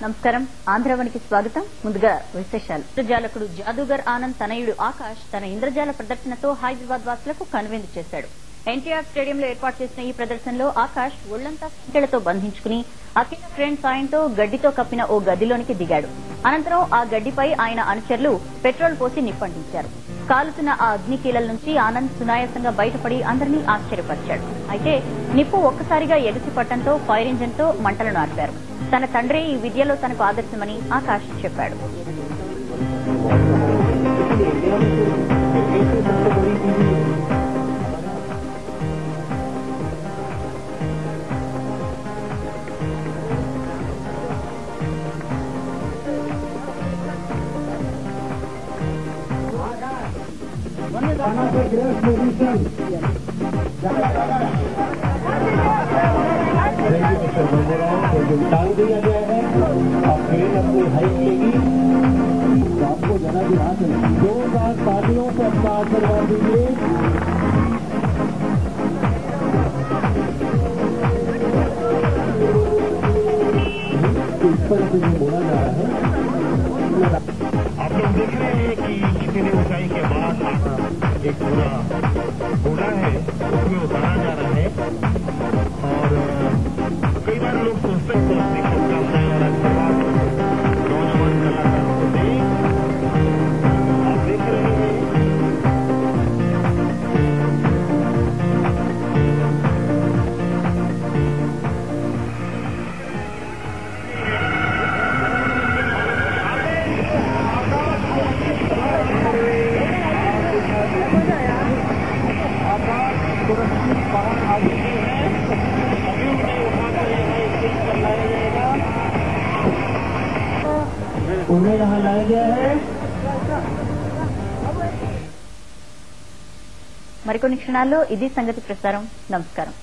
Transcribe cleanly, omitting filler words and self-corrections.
నమస్కారం ఆంధ్రవాణికి స్వాగతం ముందుగా విశేషాలు ఇంద్రజాలకుడు జాదూగర్ ఆనంద్ తనయుడు ఆకాష్ తన ఇంద్రజాల ప్రదర్శనతో హైదరాబాద్ వాసులకు కనువిందు చేశాడు ఎన్టీఆర్ స్టేడియంలో ఏర్పాటు చేసిన ఈ ప్రదర్శనలో ఆకాష్ ఒళ్లంతా సంఖ్యలతో బంధించుకుని అఖిల ఫ్రెండ్ సాయంతో గడ్డితో కప్పిన ఓ గదిలోనికి దిగాడు అనంతరం ఆ గడ్డిపై ఆయన అనుచరులు పెట్రోల్ పోసి నిప్పంటించారు కాలుతున్న ఆ అగ్నికీలల నుంచి ఆనంద్ సునాయాసంగా బయటపడి అందరినీ ఆశ్చర్యపరిచాడు అయితే నిప్పు ఒక్కసారిగా ఎగిసిపట్టడంతో ఫైర్ ఇంజిన్ తో మంటలను ఆర్పారు తన తండ్రి ఈ విద్యలో తనకు ఆదర్శమని ఆకాష్ చెప్పాడు टांग दिया गया है अब ट्रेन अपनी हाइट लेगी तो आपको जरा भी हाथ दो बार तालियों से अपना आशीर्वाद दीजिए इस पर कुछ बोला जा रहा है आप लोग देख रहे हैं कि कितनी ऊंचाई के बाद एक पूरा घोड़ा है उसमें उतारा जा रहा है और कई बार लोग सोचते हैं शुभकामनाएं और आशीर्वाद नौजवान कलाकारों को दें आप देख रहे हैं उन्हें यहाँ लाया गया है మరికొన్ని క్షణాల్లో ఇది సంగతి ప్రసారం నమస్కారం